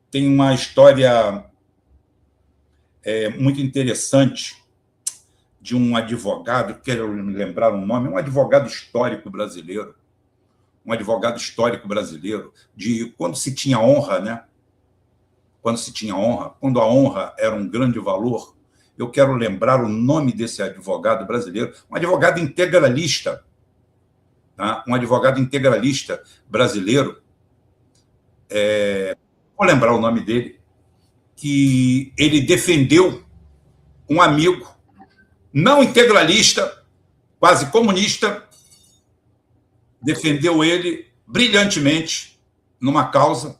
tem uma história muito interessante de um advogado, quero me lembrar o nome, um advogado histórico brasileiro, de quando se tinha honra, né? Quando a honra era um grande valor. Eu quero lembrar o nome desse advogado brasileiro, um advogado integralista, tá? Um advogado integralista brasileiro, vou lembrar o nome dele, que ele defendeu um amigo não integralista, quase comunista, defendeu ele brilhantemente numa causa,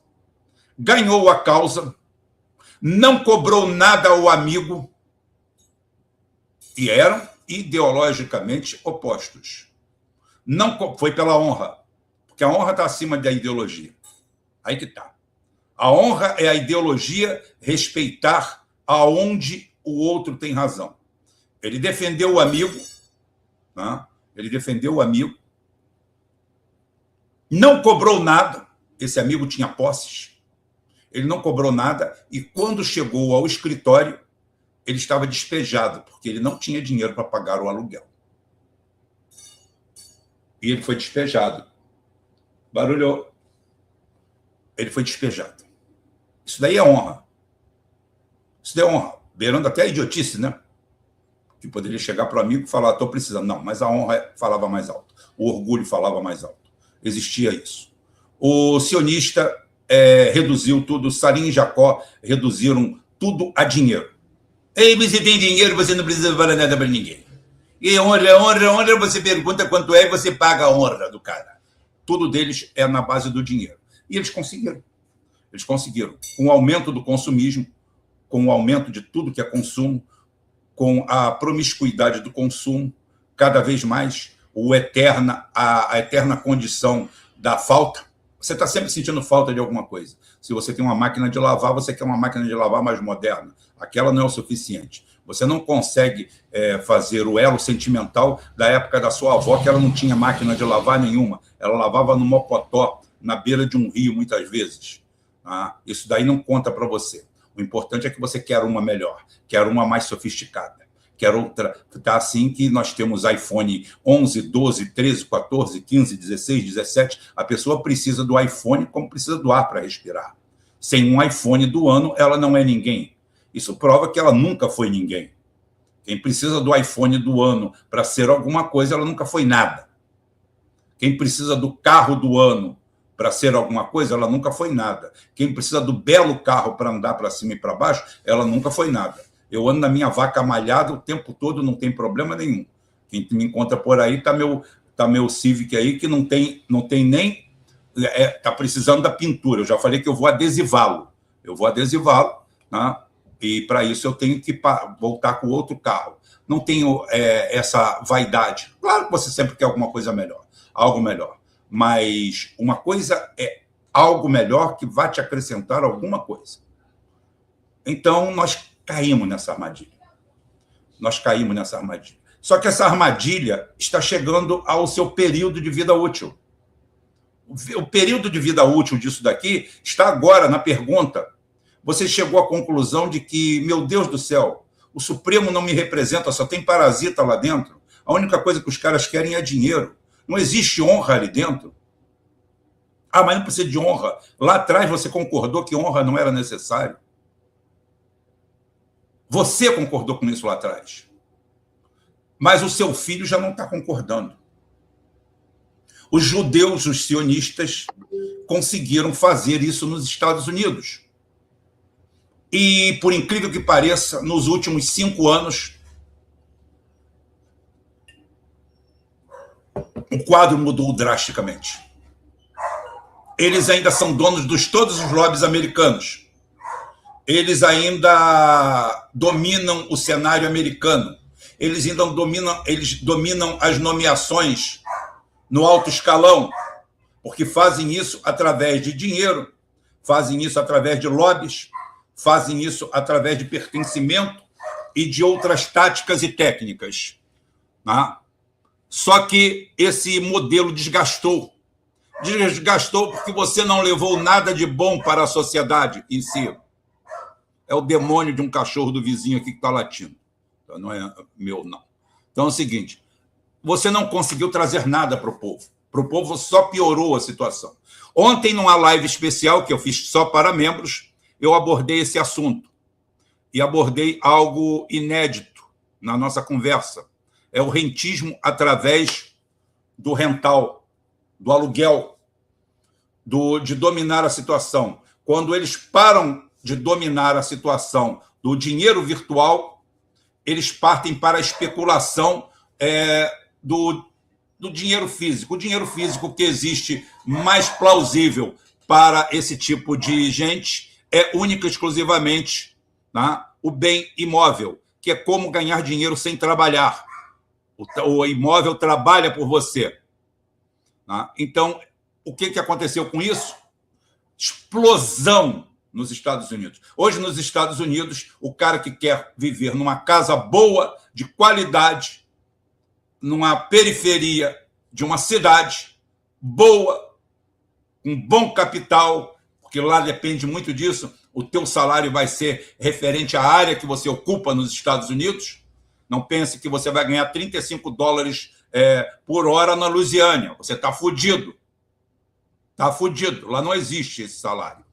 ganhou a causa, não cobrou nada ao amigo, e eram ideologicamente opostos. Não foi pela honra, porque a honra está acima da ideologia. Aí que está. A honra é a ideologia respeitar aonde o outro tem razão. Ele defendeu o amigo, tá? Não cobrou nada, esse amigo tinha posses, ele não cobrou nada, e quando chegou ao escritório, ele estava despejado, porque ele não tinha dinheiro para pagar o aluguel. E ele foi despejado. Barulhou. Ele foi despejado. Isso daí é honra. Beirando até a idiotice, né? Que poderia chegar para o amigo e falar, estou precisando. Não, mas a honra falava mais alto. O orgulho falava mais alto. Existia isso. O sionista reduziu tudo, Salim e Jacó reduziram tudo a dinheiro. Ei, você tem dinheiro, você não precisa falar nada para ninguém. E honra, você pergunta quanto é e você paga a honra do cara. Tudo deles é na base do dinheiro. E eles conseguiram. Com o aumento do consumismo, com o aumento de tudo que é consumo, com a promiscuidade do consumo, cada vez mais a eterna condição da falta. Você está sempre sentindo falta de alguma coisa. Se você tem uma máquina de lavar, você quer uma máquina de lavar mais moderna. Aquela não é o suficiente. Você não consegue fazer o elo sentimental da época da sua avó, que ela não tinha máquina de lavar nenhuma. Ela lavava no mocotó, na beira de um rio, muitas vezes. Isso daí não conta para você. O importante é que você quer uma melhor, quer uma mais sofisticada, quer outra. Está assim que nós temos iPhone 11, 12, 13, 14, 15, 16, 17. A pessoa precisa do iPhone como precisa do ar para respirar. Sem um iPhone do ano, ela não é ninguém. Isso prova que ela nunca foi ninguém. Quem precisa do iPhone do ano para ser alguma coisa, ela nunca foi nada. Quem precisa do carro do ano para ser alguma coisa, ela nunca foi nada. Quem precisa do belo carro para andar para cima e para baixo, ela nunca foi nada. Eu ando na minha vaca malhada o tempo todo, não tem problema nenhum. Quem me encontra por aí tá meu Civic aí, que não tem nem... Está precisando da pintura. Eu já falei que eu vou adesivá-lo. Né? E para isso eu tenho que voltar com outro carro. Não tenho essa vaidade. Claro que você sempre quer alguma coisa melhor, algo melhor. Mas uma coisa é algo melhor que vai te acrescentar alguma coisa. Então, nós caímos nessa armadilha. Só que essa armadilha está chegando ao seu período de vida útil. O período de vida útil disso daqui está agora na pergunta. Você chegou à conclusão de que, meu Deus do céu, o Supremo não me representa, só tem parasita lá dentro. A única coisa que os caras querem é dinheiro. Não existe honra ali dentro. Mas não precisa de honra. Lá atrás você concordou que honra não era necessário. Você concordou com isso lá atrás. Mas o seu filho já não está concordando. Os judeus, os sionistas, conseguiram fazer isso nos Estados Unidos. E, por incrível que pareça, nos últimos 5 anos, o quadro mudou drasticamente. Eles ainda são donos de todos os lobbies americanos. Eles ainda dominam o cenário americano. Eles dominam as nomeações no alto escalão, porque fazem isso através de dinheiro, fazem isso através de lobbies, fazem isso através de pertencimento e de outras táticas e técnicas. Só que esse modelo desgastou. Desgastou porque você não levou nada de bom para a sociedade em si. É o demônio de um cachorro do vizinho aqui que está latindo. Não é meu, não. Então é o seguinte, você não conseguiu trazer nada para o povo. Para o povo só piorou a situação. Ontem, numa live especial que eu fiz só para membros, eu abordei esse assunto. E abordei algo inédito na nossa conversa. É o rentismo através do rental, do aluguel, de dominar a situação. Quando eles param de dominar a situação do dinheiro virtual, eles partem para a especulação do dinheiro físico. O dinheiro físico que existe mais plausível para esse tipo de gente é única e exclusivamente, tá, o bem imóvel, que é como ganhar dinheiro sem trabalhar. O imóvel trabalha por você. Tá? Então, o que aconteceu com isso? Explosão nos Estados Unidos. Hoje, nos Estados Unidos, o cara que quer viver numa casa boa, de qualidade, numa periferia de uma cidade boa, com bom capital, porque lá depende muito disso, o teu salário vai ser referente à área que você ocupa nos Estados Unidos. Não pense que você vai ganhar $35 por hora na Louisiana. Você está fudido. Está fudido. Lá não existe esse salário.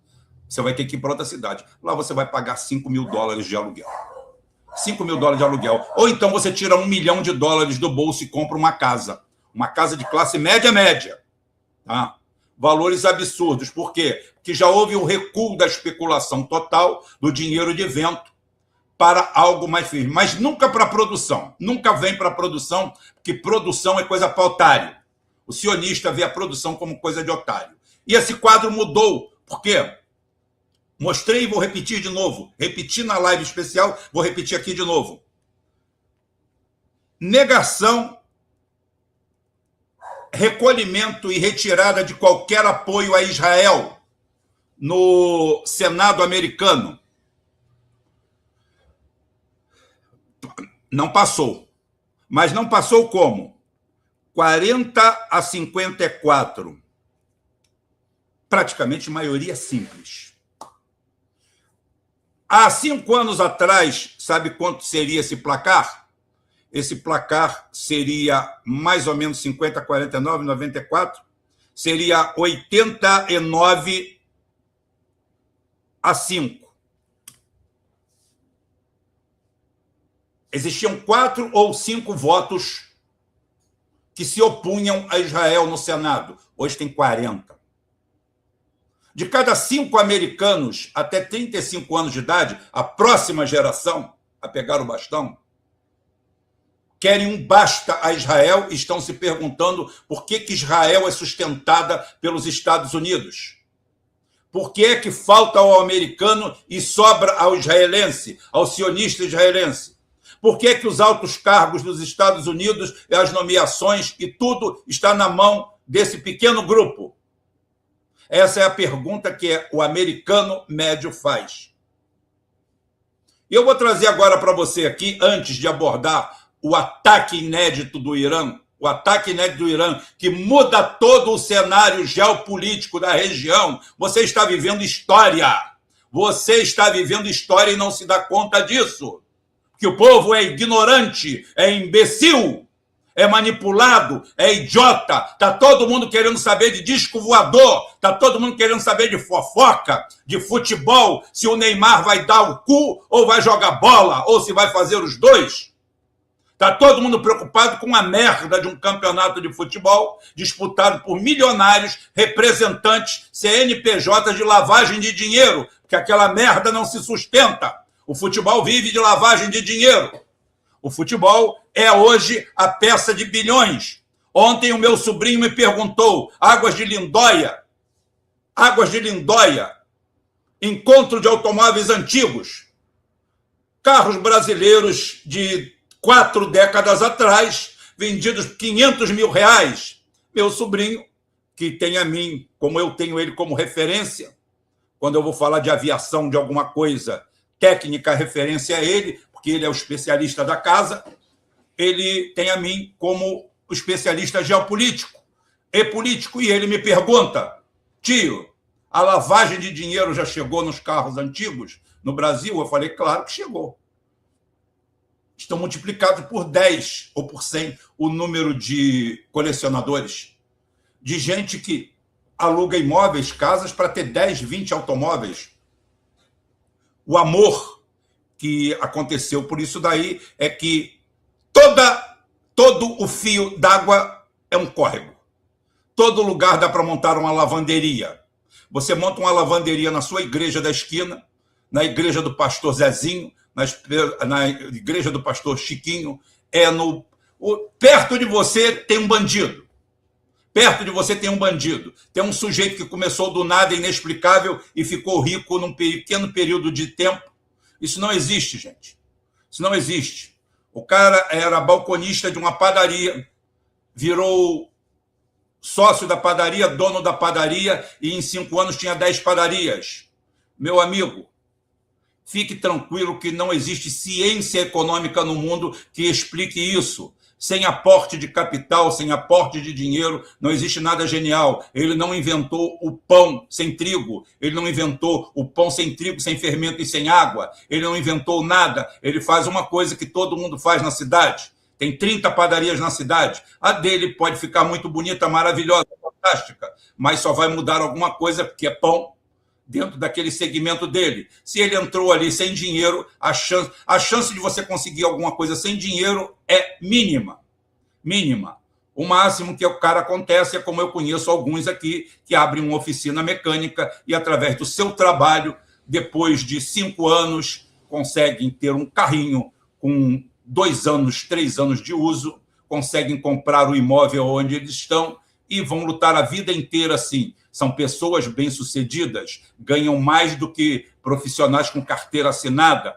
Você vai ter que ir para outra cidade. Lá você vai pagar $5 mil de aluguel. $5 mil de aluguel. Ou então você tira $1 milhão do bolso e compra uma casa. Uma casa de classe média. Tá? Valores absurdos. Por quê? Porque já houve um recuo da especulação total do dinheiro de vento para algo mais firme. Mas nunca para a produção. Nunca vem para a produção, porque produção é coisa para otário. O sionista vê a produção como coisa de otário. E esse quadro mudou. Por quê? Mostrei e vou repetir de novo. Repeti na live especial, vou repetir aqui de novo. Negação, recolhimento e retirada de qualquer apoio a Israel no Senado americano. Não passou. Mas não passou como? 40-54. Praticamente maioria simples. Há 5 anos atrás, sabe quanto seria esse placar? Esse placar seria mais ou menos 50, 49, 94. Seria 89-5. Existiam 4 ou 5 votos que se opunham a Israel no Senado. Hoje tem 40. De cada 5 americanos até 35 anos de idade, a próxima geração a pegar o bastão, querem um basta a Israel e estão se perguntando por que Israel é sustentada pelos Estados Unidos. Por que é que falta ao americano e sobra ao israelense, ao sionista israelense? Por que é que os altos cargos dos Estados Unidos e as nomeações e tudo está na mão desse pequeno grupo? Essa é a pergunta que o americano médio faz. E eu vou trazer agora para você aqui, antes de abordar o ataque inédito do Irã, que muda todo o cenário geopolítico da região. Você está vivendo história. Você está vivendo história e não se dá conta disso. Que o povo é ignorante, é imbecil, é manipulado, é idiota. Está todo mundo querendo saber de disco voador, está todo mundo querendo saber de fofoca, de futebol, se o Neymar vai dar o cu ou vai jogar bola, ou se vai fazer os dois. Está todo mundo preocupado com a merda de um campeonato de futebol disputado por milionários representantes CNPJ de lavagem de dinheiro, porque aquela merda não se sustenta. O futebol vive de lavagem de dinheiro. O futebol é hoje a peça de bilhões. Ontem o meu sobrinho me perguntou, Águas de Lindóia, encontro de automóveis antigos, carros brasileiros de 4 décadas atrás, vendidos por R$500 mil. Meu sobrinho, que tem a mim, como eu tenho ele como referência, quando eu vou falar de aviação, de alguma coisa técnica, a referência é ele, porque ele é o especialista da casa, ele tem a mim como o especialista geopolítico. e político, e ele me pergunta, tio, a lavagem de dinheiro já chegou nos carros antigos no Brasil? Eu falei, claro que chegou. Estão multiplicados por 10 ou por 100 o número de colecionadores, de gente que aluga imóveis, casas, para ter 10, 20 automóveis. O amor que aconteceu por isso daí é que todo o fio d'água é um córrego. Todo lugar dá para montar uma lavanderia. Você monta uma lavanderia na sua igreja da esquina, na igreja do pastor Zezinho, na igreja do pastor Chiquinho, perto de você tem um bandido. Perto de você tem um bandido. Tem um sujeito que começou do nada, inexplicável, e ficou rico num pequeno período de tempo. Isso não existe, gente. Isso não existe. O cara era balconista de uma padaria, virou sócio da padaria, dono da padaria, e em 5 anos tinha 10 padarias. Meu amigo, fique tranquilo que não existe ciência econômica no mundo que explique isso. Sem aporte de capital, sem aporte de dinheiro, não existe nada genial. Ele não inventou o pão sem trigo, ele não inventou o pão sem trigo, sem fermento e sem água, ele não inventou nada. Ele faz uma coisa que todo mundo faz na cidade. Tem 30 padarias na cidade. A dele pode ficar muito bonita, maravilhosa, fantástica, mas só vai mudar alguma coisa porque é pão dentro daquele segmento dele. Se ele entrou ali sem dinheiro, a chance de você conseguir alguma coisa sem dinheiro é mínima. Mínima. O máximo que o cara acontece é como eu conheço alguns aqui que abrem uma oficina mecânica e, através do seu trabalho, depois de 5 anos, conseguem ter um carrinho com 2 anos, 3 anos de uso, conseguem comprar o imóvel onde eles estão e vão lutar a vida inteira assim. São pessoas bem-sucedidas, ganham mais do que profissionais com carteira assinada,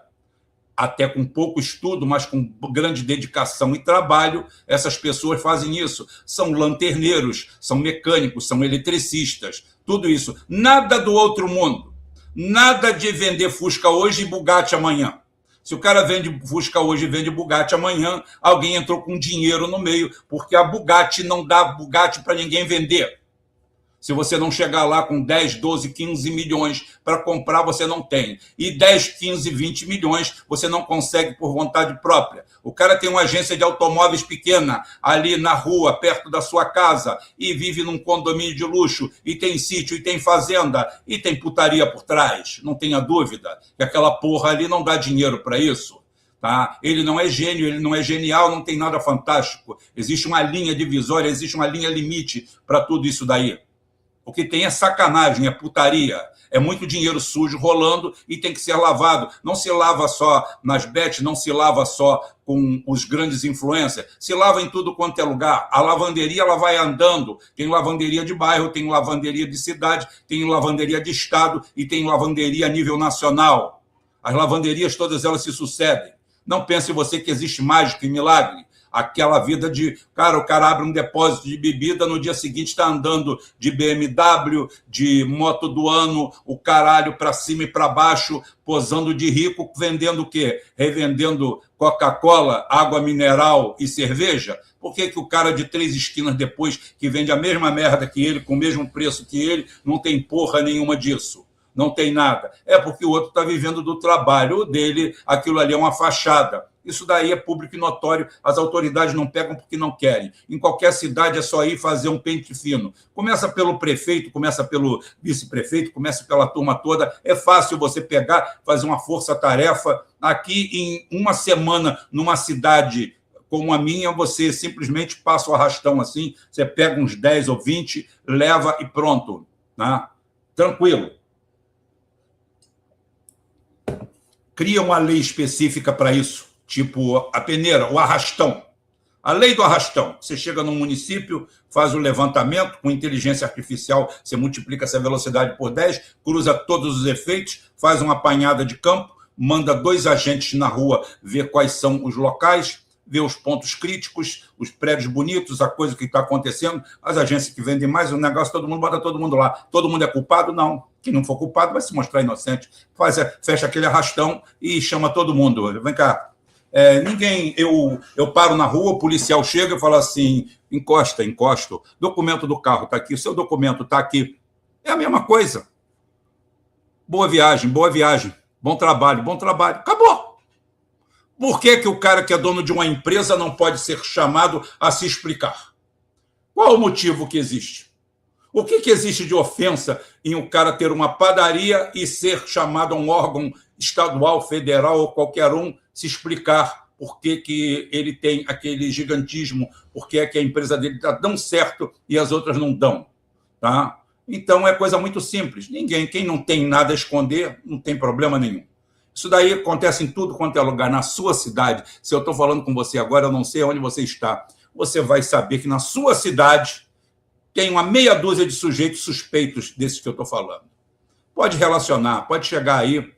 até com pouco estudo, mas com grande dedicação e trabalho, essas pessoas fazem isso. São lanterneiros, são mecânicos, são eletricistas, tudo isso. Nada do outro mundo. Nada de vender Fusca hoje e Bugatti amanhã. Se o cara vende Fusca hoje e vende Bugatti amanhã, alguém entrou com dinheiro no meio, porque a Bugatti não dá Bugatti para ninguém vender. Se você não chegar lá com 10, 12, 15 milhões para comprar, você não tem. E 10, 15, 20 milhões você não consegue por vontade própria. O cara tem uma agência de automóveis pequena ali na rua, perto da sua casa, e vive num condomínio de luxo, e tem sítio, e tem fazenda, e tem putaria por trás. Não tenha dúvida que aquela porra ali não dá dinheiro para isso. Tá? Ele não é gênio, ele não é genial, não tem nada fantástico. Existe uma linha divisória, existe uma linha limite para tudo isso daí. O que tem é sacanagem, é putaria, é muito dinheiro sujo rolando e tem que ser lavado. Não se lava só nas bets, não se lava só com os grandes influencers, se lava em tudo quanto é lugar. A lavanderia ela vai andando, tem lavanderia de bairro, tem lavanderia de cidade, tem lavanderia de estado e tem lavanderia a nível nacional. As lavanderias todas elas se sucedem. Não pense você que existe mágica e milagre. Aquela vida de, o cara abre um depósito de bebida, no dia seguinte está andando de BMW, de moto do ano, o caralho para cima e para baixo, posando de rico, vendendo o quê? Revendendo Coca-Cola, água mineral e cerveja? Por que o cara de 3 esquinas depois, que vende a mesma merda que ele, com o mesmo preço que ele, não tem porra nenhuma disso? Não tem nada. É porque o outro está vivendo do trabalho dele, aquilo ali é uma fachada. Isso daí é público e notório, as autoridades não pegam porque não querem. Em qualquer cidade é só ir fazer um pente fino. Começa pelo prefeito, começa pelo vice-prefeito, começa pela turma toda. É fácil você pegar, fazer uma força-tarefa. Aqui, em uma semana, numa cidade como a minha, você simplesmente passa o arrastão assim, você pega uns 10 ou 20, leva e pronto. Né? Tranquilo. Cria uma lei específica para isso. Tipo a peneira, o arrastão. A lei do arrastão. Você chega num município, faz o levantamento, com inteligência artificial, você multiplica essa velocidade por 10, cruza todos os efeitos, faz uma apanhada de campo, manda 2 agentes na rua ver quais são os locais, ver os pontos críticos, os prédios bonitos, a coisa que está acontecendo, as agências que vendem mais, o negócio, todo mundo bota todo mundo lá. Todo mundo é culpado? Não. Quem não for culpado vai se mostrar inocente. Fecha aquele arrastão e chama todo mundo. Vem cá. Ninguém... Eu paro na rua, o policial chega e fala assim, encosto, documento do carro está aqui, o seu documento está aqui. É a mesma coisa. Boa viagem, bom trabalho, acabou. Por que o cara que é dono de uma empresa não pode ser chamado a se explicar? Qual o motivo que existe? O que existe de ofensa em o cara ter uma padaria e ser chamado a um órgão estadual, federal ou qualquer um se explicar por que ele tem aquele gigantismo, por que a empresa dele está tão certo e as outras não dão? Tá? Então, é coisa muito simples. Quem não tem nada a esconder, não tem problema nenhum. Isso daí acontece em tudo quanto é lugar. Na sua cidade, se eu estou falando com você agora, eu não sei onde você está, você vai saber que na sua cidade tem uma meia dúzia de sujeitos suspeitos desses que eu estou falando. Pode relacionar, pode chegar aí